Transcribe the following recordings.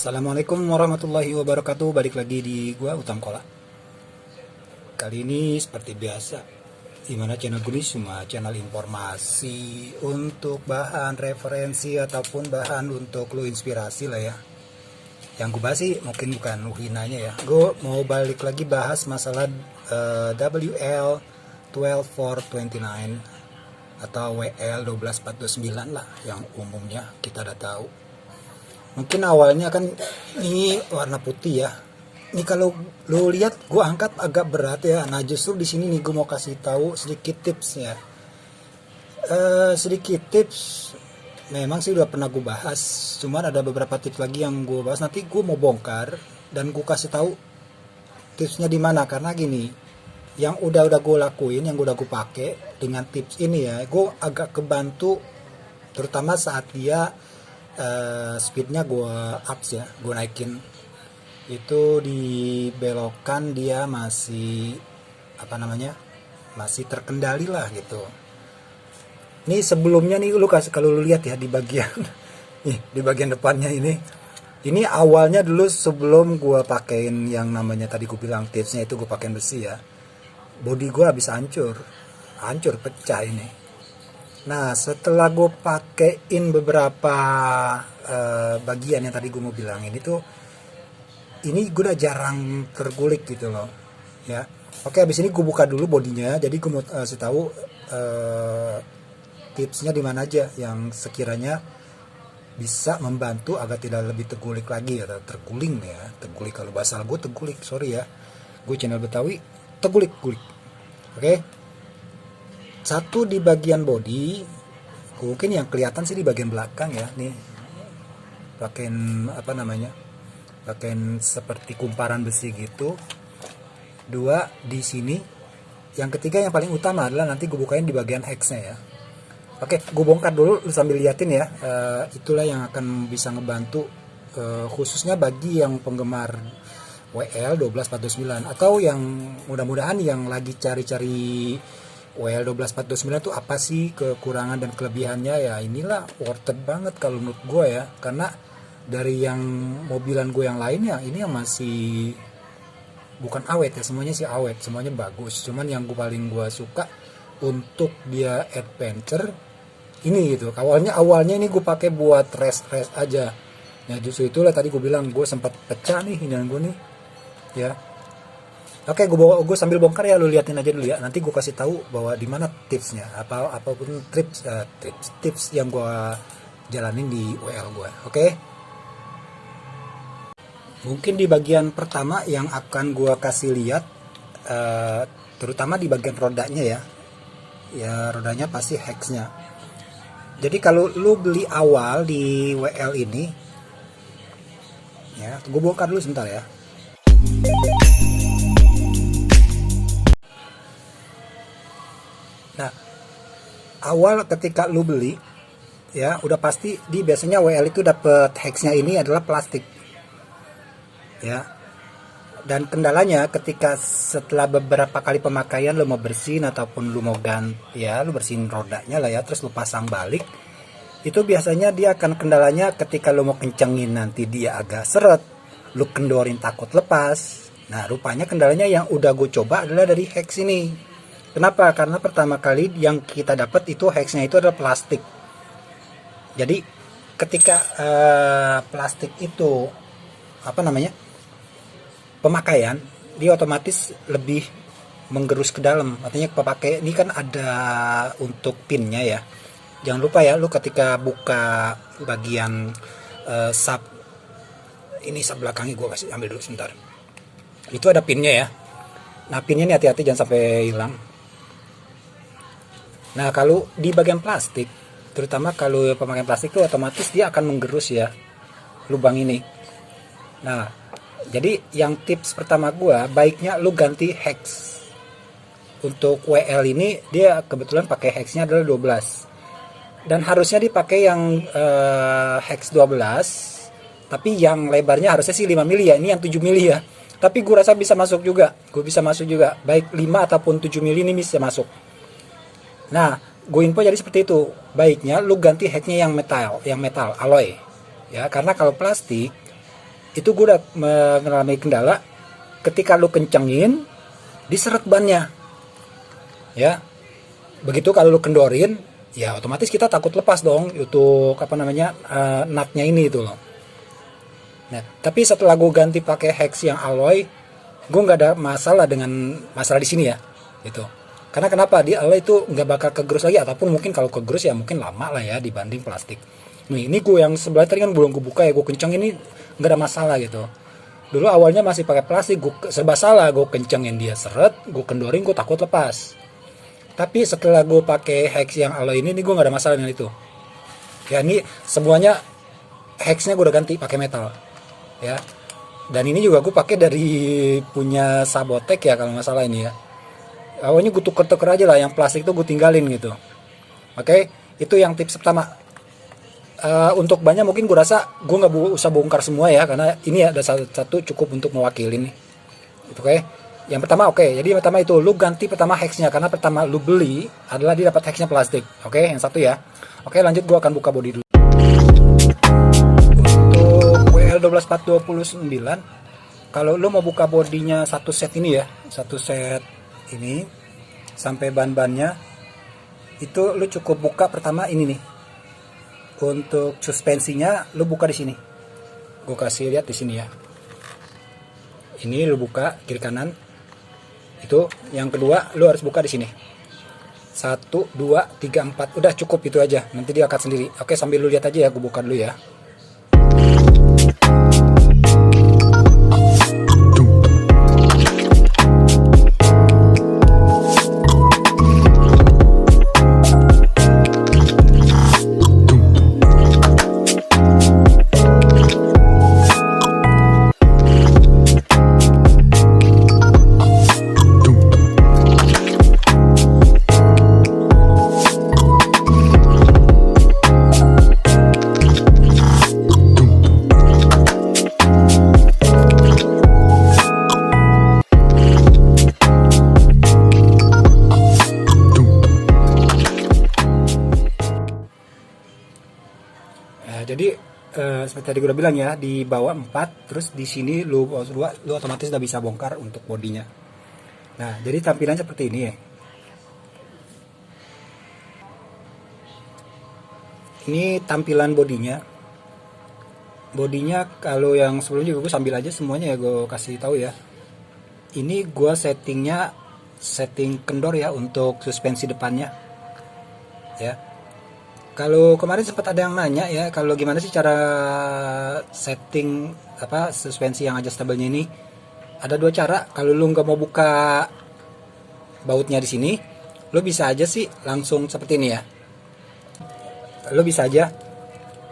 Assalamualaikum warahmatullahi wabarakatuh. Balik lagi di gua Utam Kola. Kali ini seperti biasa, dimana channel gue ini cuma channel informasi untuk bahan referensi ataupun bahan untuk lu inspirasi lah ya. Yang gue bahas sih mungkin bukan lu hinanya ya. Gue mau balik lagi bahas masalah WL 12429 atau WL 12429 lah, yang umumnya kita udah tahu. Mungkin awalnya kan ini warna putih ya. Ini kalau lo lihat gue angkat agak berat ya. Nah justru di sini nih gue mau kasih tahu sedikit tips ya. Sedikit tips. Memang sih udah pernah gue bahas. Cuman ada beberapa tips lagi yang gue bahas. Nanti gue mau bongkar dan gue kasih tahu tipsnya di mana. Karena gini, yang udah gue lakuin, yang udah gue pakai dengan tips ini ya, gue agak kebantu, terutama saat dia speednya gue ups ya, gue naikin. Itu di belokan dia masih masih terkendali lah gitu. Ini sebelumnya nih lu kalau lu lihat ya di bagian nih, di bagian depannya ini awalnya dulu sebelum gue pakein yang namanya tadi gue bilang tipsnya itu gue pakein besi ya, body gue habis hancur pecah ini. Nah setelah gue pakein beberapa bagian yang tadi gue mau bilang ini gue udah jarang tergulik gitu loh ya. Oke, habis ini gue buka dulu bodinya. Jadi gue mau kasih tahu tipsnya di mana aja yang sekiranya bisa membantu agar tidak lebih tergulik lagi atau terguling ya. Tergulik, kalau bahasa gue tergulik, sorry ya, gue channel Betawi, tergulik-gulik. Oke, satu di bagian body, mungkin yang kelihatan sih di bagian belakang ya, nih pakaiin pakaiin seperti kumparan besi gitu. Dua di sini. Yang ketiga yang paling utama adalah nanti gue bukain di bagian hex-nya ya. Oke, gue bongkar dulu, lu sambil liatin ya. Itulah yang akan bisa ngebantu khususnya bagi yang penggemar WL 12429 atau yang mudah-mudahan yang lagi cari-cari WL 12429 itu apa sih kekurangan dan kelebihannya ya. Inilah worth it banget kalau menurut gue ya, karena dari yang mobilan gue yang lainnya ini yang masih bukan awet ya, semuanya sih awet, semuanya bagus. Cuman yang paling gue suka untuk dia adventure ini gitu. Awalnya ini gue pakai buat rest aja ya, justru itulah tadi gue bilang gue sempat pecah nih hindaan gue nih ya. Oke, gue sambil bongkar ya, lu liatin aja dulu ya. Nanti gue kasih tahu bahwa di mana tipsnya, apapun tips yang gue jalanin di WL gue. Oke. Mungkin di bagian pertama yang akan gue kasih lihat, terutama di bagian rodanya ya rodanya pasti hex-nya. Jadi kalau lu beli awal di WL ini ya, gue bongkar dulu sebentar ya. Nah, awal ketika lu beli ya udah pasti biasanya WL itu dapet hex-nya ini adalah plastik ya. Dan kendalanya ketika setelah beberapa kali pemakaian lu mau bersihin ataupun lu mau ganti ya, lu bersihin rodanya lah ya, terus lu pasang balik, itu biasanya dia akan kendalanya ketika lu mau kencengin nanti dia agak seret, lu kendorin takut lepas. Nah rupanya kendalanya yang udah gue coba adalah dari hex ini. Kenapa? Karena pertama kali yang kita dapat itu hex-nya itu adalah plastik. Jadi ketika plastik itu pemakaian, dia otomatis lebih menggerus ke dalam. Artinya pemakaian ini kan ada untuk pinnya ya. Jangan lupa ya, lu ketika buka bagian sub belakangnya, gue kasih ambil dulu sebentar. Itu ada pinnya ya. Nah pinnya ini hati-hati jangan sampai hilang. Nah kalau di bagian plastik, terutama kalau pemakaian plastik itu otomatis dia akan menggerus ya lubang ini. Nah jadi yang tips pertama gue, baiknya lu ganti hex. Untuk WL ini dia kebetulan pakai hexnya adalah 12. Dan harusnya dipakai yang hex 12. Tapi yang lebarnya harusnya sih 5 mili ya. Ini yang 7 mili ya. Tapi gue rasa bisa masuk juga. Baik 5 ataupun 7 mili ini bisa masuk. Nah gue info jadi seperti itu. Baiknya lu ganti hexnya yang metal alloy. Ya, karena kalau plastik itu gue udah mengalami kendala ketika lu kencengin diseret bannya ya. Begitu kalau lu kendorin ya otomatis kita takut lepas dong untuk apa namanya nutnya ini itu loh. Nah tapi setelah gue ganti pakai hex yang alloy, gue nggak ada masalah dengan masalah di sini ya gitu. Karena kenapa, di alloy itu nggak bakal kegerus lagi, ataupun mungkin kalau kegerus ya mungkin lama lah ya dibanding plastik. Nih ini gue yang sebelah tadi kan belum gue buka ya, gue kenceng ini nggak ada masalah gitu. Dulu awalnya masih pakai plastik, gue serba salah, gue kencengin dia seret, gue kendorin, gue takut lepas. Tapi setelah gue pakai hex yang alloy ini gue nggak ada masalah dengan itu. Ya ini semuanya hexnya gue udah ganti pakai metal ya. Dan ini juga gue pakai dari punya Sabotek ya kalau nggak salah ini ya. Awalnya gue tuker-tuker aja lah, yang plastik tuh gue tinggalin gitu. Oke, itu yang tips pertama. Untuk banyak mungkin gue rasa gue nggak usah bongkar semua ya, karena ini ada satu cukup untuk mewakili nih. Oke, yang pertama jadi yang pertama itu lu ganti pertama hexnya, karena pertama lu beli adalah dia dapat hexnya plastik. Oke, yang satu ya. Oke, lanjut gue akan buka bodi dulu. Untuk WL12429, kalau lu mau buka bodinya satu set ini ya, satu set ini sampai ban-bannya itu lu cukup buka pertama ini nih. Untuk suspensinya lu buka di sini. Gue kasih lihat di sini ya. Ini lu buka kiri kanan. Itu yang kedua lu harus buka di sini. 1 2 3 4. Udah cukup itu aja. Nanti dia angkat sendiri. Oke, sambil lu lihat aja ya, gue buka dulu ya. Jadi seperti tadi gue udah bilang ya, di bawah 4, terus di sini lu otomatis udah bisa bongkar untuk bodinya. Nah, jadi tampilannya seperti ini ya. Ini tampilan bodinya. Bodinya kalau yang sebelumnya gue sambil aja semuanya ya, gue kasih tahu ya. Ini gue setting kendor ya untuk suspensi depannya. Ya. Kalau kemarin sempat ada yang nanya ya, kalau gimana sih cara setting suspensi yang adjustable-nya ini? Ada 2 cara. Kalau lu nggak mau buka bautnya di sini, lu bisa aja sih langsung seperti ini ya. Lu bisa aja,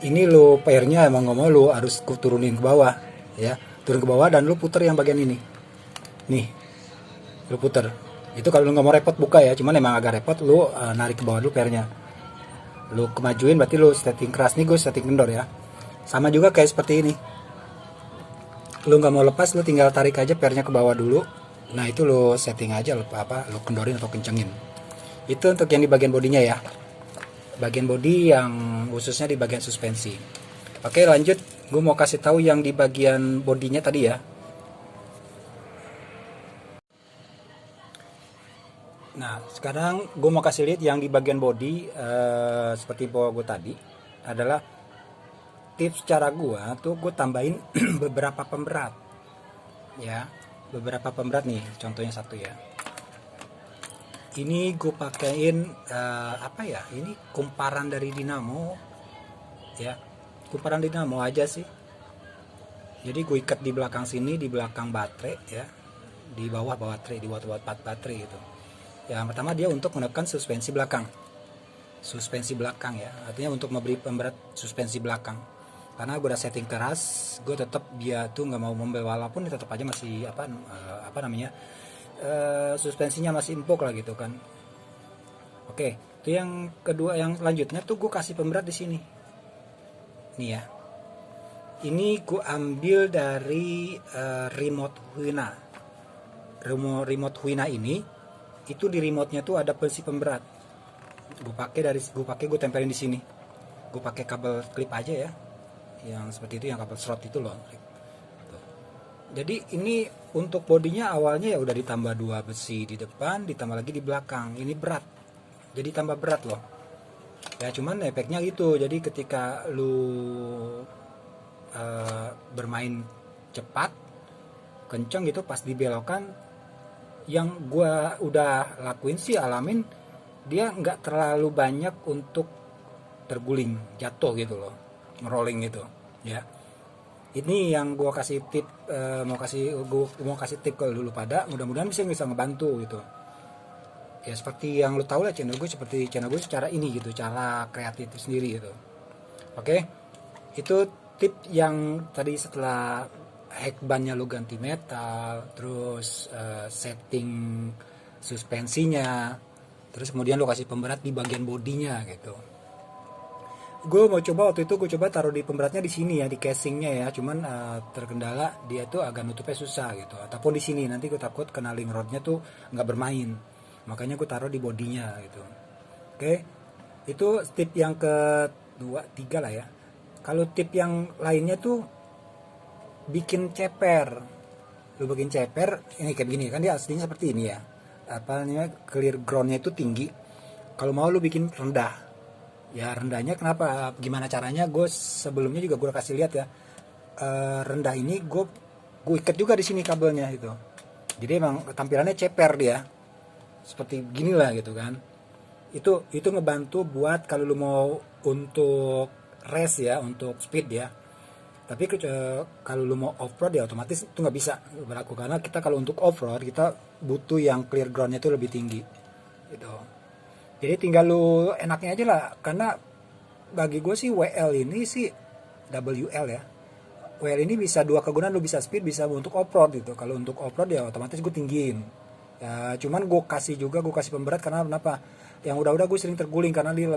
ini lu pairnya emang nggak mau, lu harus turunin ke bawah ya, turun ke bawah dan lu puter yang bagian ini. Nih, lu puter. Itu kalau lu nggak mau repot buka ya, cuman emang agak repot, lu narik ke bawah dulu pairnya. Lu kemajuin berarti lu setting keras, nih gue setting kendor ya. Sama juga kayak seperti ini. Lu nggak mau lepas, lu tinggal tarik aja pairnya ke bawah dulu. Nah itu lu setting aja, lu kendorin atau kencengin. Itu untuk yang di bagian bodinya ya. Bagian bodi yang khususnya di bagian suspensi. Oke, lanjut, gue mau kasih tahu yang di bagian bodinya tadi ya. Nah, sekarang gue mau kasih lihat yang di bagian body seperti bahwa gue tadi adalah tips cara gue tambahin beberapa pemberat ya, beberapa pemberat nih, contohnya satu ya. Ini gue pakein ini kumparan dari dinamo ya, kumparan dinamo aja sih. Jadi gue ikat di belakang sini, di belakang baterai ya, di bawah baterai, di bawah baterai gitu. Yang pertama dia untuk menekan suspensi belakang ya, artinya untuk memberi pemberat suspensi belakang. Karena gue udah setting keras, gue tetap dia tuh nggak mau membel, walaupun tetap aja masih suspensinya masih empuk lah gitu kan. Oke, itu yang kedua. Yang selanjutnya tuh gue kasih pemberat di sini nih ya. Ini gue ambil dari remote Huina ini. Itu di remote-nya tuh ada besi pemberat. Gue tempelin di sini. Gue pakai kabel klip aja ya. Yang seperti itu, yang kabel short itu loh. Jadi ini untuk bodinya awalnya ya udah ditambah 2 besi di depan, ditambah lagi di belakang. Ini berat, jadi tambah berat loh. Ya cuman efeknya gitu. Jadi ketika lu bermain cepat, kenceng gitu pas dibelokan, yang gua udah lakuin sih alamin, dia nggak terlalu banyak untuk terguling, jatuh gitu loh, ngerolling gitu. Ya, ini yang gua kasih tip, mau kasih tip ke dulu pada, mudah-mudahan bisa ngebantu gitu. Ya seperti yang lu tahu lah, channel gue secara ini gitu, cara kreatif sendiri gitu. Oke, itu tip yang tadi setelah hack bannya lu ganti metal, terus setting suspensinya, terus kemudian lu kasih pemberat di bagian bodinya gitu. Gue mau coba waktu itu, gue coba taruh di pemberatnya di sini ya, di casingnya ya, cuman terkendala dia tuh agak nutupnya susah gitu, ataupun di sini nanti gue takut kena link rodnya tuh nggak bermain, makanya gue taruh di bodinya gitu. Oke, itu tip yang kedua, tiga lah ya. Kalau tip yang lainnya tuh bikin ceper. Lu bikin ceper ini kayak begini kan, dia aslinya seperti ini ya, apa namanya, clear groundnya itu tinggi. Kalau mau lu bikin rendah, ya rendahnya kenapa, gimana caranya, gue sebelumnya juga gue kasih lihat ya. Rendah ini gue ikat juga di sini kabelnya gitu, jadi emang tampilannya ceper dia seperti beginilah gitu kan. Itu ngebantu buat kalau lu mau untuk race ya, untuk speed ya. Tapi kalau lu mau off road ya otomatis itu nggak bisa berlaku, karena kita kalau untuk off road kita butuh yang clear groundnya itu lebih tinggi gitu. Jadi tinggal lu enaknya aja lah, karena bagi gue sih WL ini sih, WL ya, WL ini bisa dua kegunaan, lu bisa speed, bisa untuk off road gitu. Kalau untuk off road ya otomatis gue tinggiin ya, cuman gue kasih pemberat karena kenapa, yang udah gue sering terguling karena dia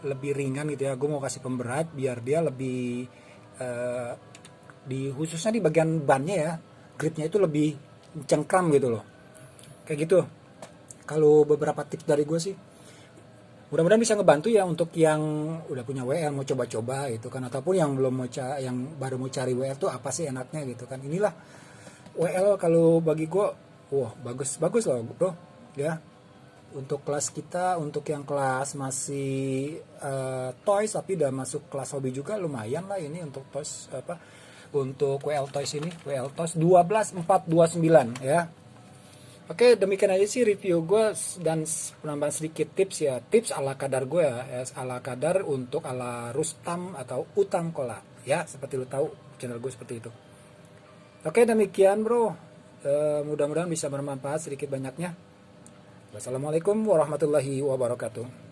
lebih ringan gitu ya. Gue mau kasih pemberat biar dia lebih di khususnya di bagian bannya ya, gripnya itu lebih cengkram gitu loh, kayak gitu. Kalau beberapa tips dari gue sih, mudah-mudahan bisa ngebantu ya untuk yang udah punya WL mau coba-coba gitu kan, ataupun yang belum mau yang baru mau cari WL tuh apa sih enaknya gitu kan. Inilah WL kalau bagi gue, wah bagus loh bro ya, untuk kelas kita, untuk yang kelas masih toys tapi udah masuk kelas hobi juga lumayan lah ini untuk toys, apa, untuk WL toys ini, WL toys 12429 ya. Oke, demikian aja sih review gue dan penambahan sedikit tips ya, tips ala kadar gue ya, ala kadar untuk ala Rustam atau Utam Kola ya, seperti lu tahu channel gue seperti itu. Oke, demikian bro, mudah-mudahan bisa bermanfaat sedikit banyaknya. Wassalamualaikum warahmatullahi wabarakatuh.